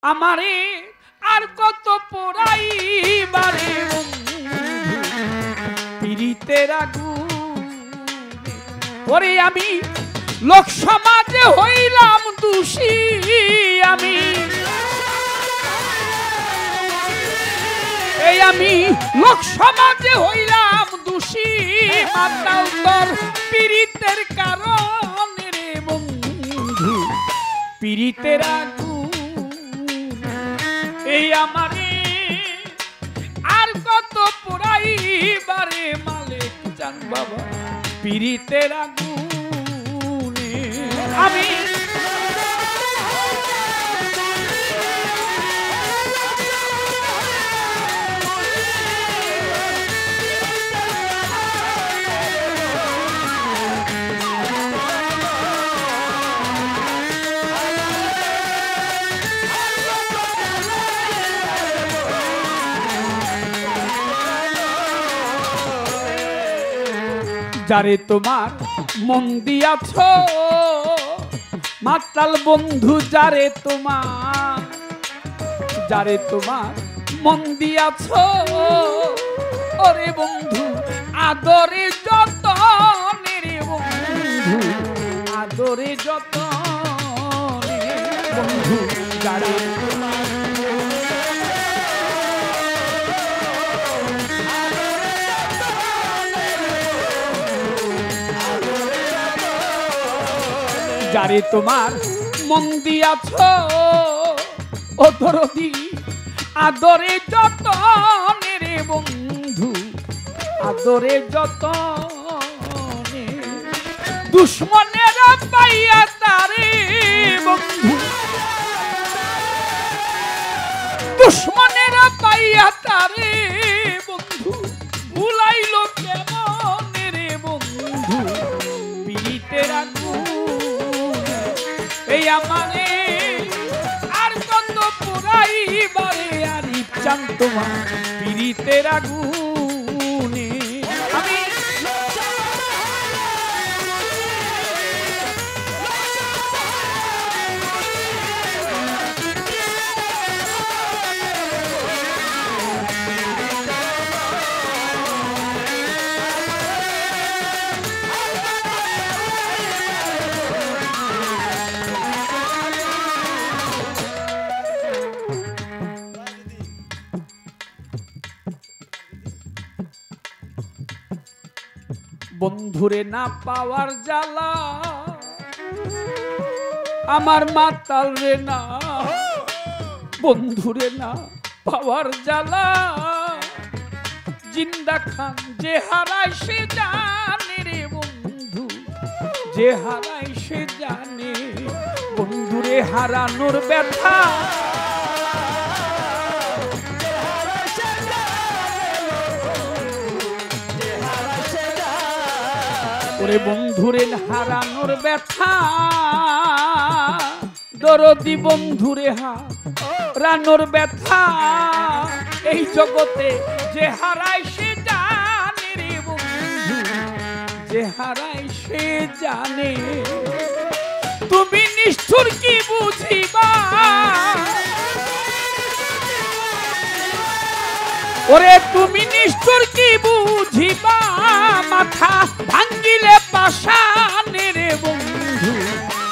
আমারে আর কত পোড়াইবারে পীড়িতের আগুন। ওরে আমি লোক সমাজে হইলাম দোষী, আমি লোক সমাজে হইলাম দোষী, মাতাল তোর পীড়িতের কারণে রে বন্ধু, পীড়িতের আগুন। এই আমারে আর কত পোড়াইবারে মালিক জান বাবা পীড়িতের আগুনে। আমি যারে তোমার মন দিয়াছ মাতাল বন্ধু, যারে তোমার মন দিয়াছ, ওরে বন্ধু আদরে যতনে রে বন্ধু, আদরে যতনে বন্ধু, যারে যারে তোমার মন দিয়াছ ও দরদি, আদরে যতনে রে বন্ধু, আদরে যতনে। দুশ্মনেরা পাইয়া তারে বন্ধু, দুশ্মনেরা পাইয়া তারে বন্ধু, ভুলাইল কেমন রে বন্ধু, পীড়িতের আগুন। এই আমারে আর কত পোড়াইবারে আরিফ চান তোমার পীড়িতের আগুনে। আমি বন্ধুরে না পাওয়ার জ্বালা, আমার মাতাল রে না, বন্ধুরে না পাওয়ার জ্বালা, জিন্দা খান যে হারায় সে জানে রে বন্ধু, যে হারায় সে জানে, বন্ধুরে হারানোর ব্যথা, ওরে বন্ধুরে হারানোর ব্যথা, দরদি বন্ধুরে হারানোর ব্যথা, এই জগতে যে হারায় সে জানে রে বন্ধু, যে হারায় সে জানে। তুমি নিষ্ঠুর কি বুঝিবা, ওরে তুমি নিষ্ঠুর কি বুঝিবা, মাথা ভাঙ্গিলে পাশানে রে বন্ধু,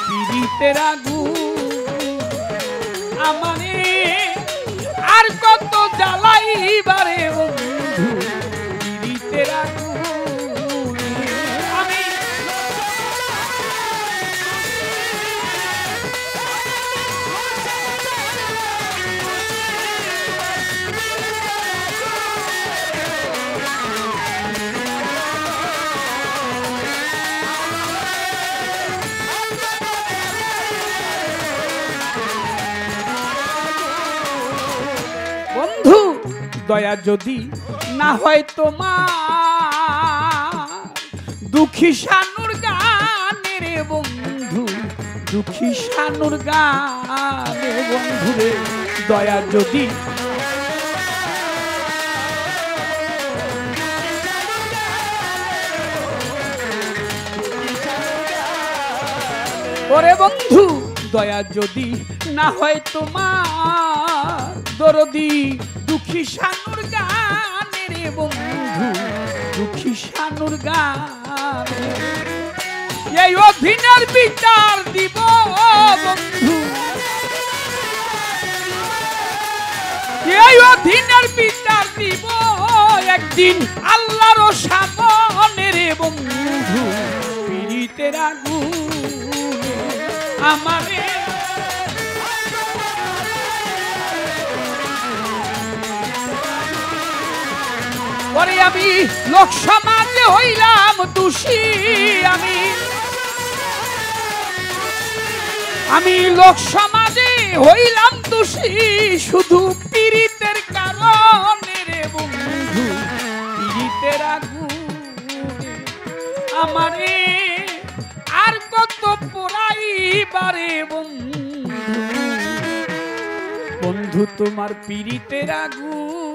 পীড়িতের আগুন। আমারে আর কত জ্বালাইবারে বন্ধু, পীড়িতের আগুন। আমি বন্ধু দয়া যদি না হয় তোমার, দুঃখী শানুর গানে রে বন্ধু, দুঃখী শানুর গানে বন্ধু রে, দয়া যদি ওরে বন্ধু দয়া যদি না হয় তোমার দরদি দুঃখী শানুর গানে রে বন্ধু দুঃখী শানুর গানে এই অধীনের বিচার দিব বন্ধু এই অধীনের বিচার দিব একদিন আল্লাহর সামনে রে বন্ধু পীড়িতের আগুনে আমারে পরে আমি লোক সমাজে হইলাম দোষী আমি লোক সমাজে হইলাম দোষী শুধু পীড়িতের কারণে রে বন্ধু পীড়িতের আগুনে আমারে আর কত পোড়াইবারে বন্ধু বন্ধু তোমার পীড়িতের আগুন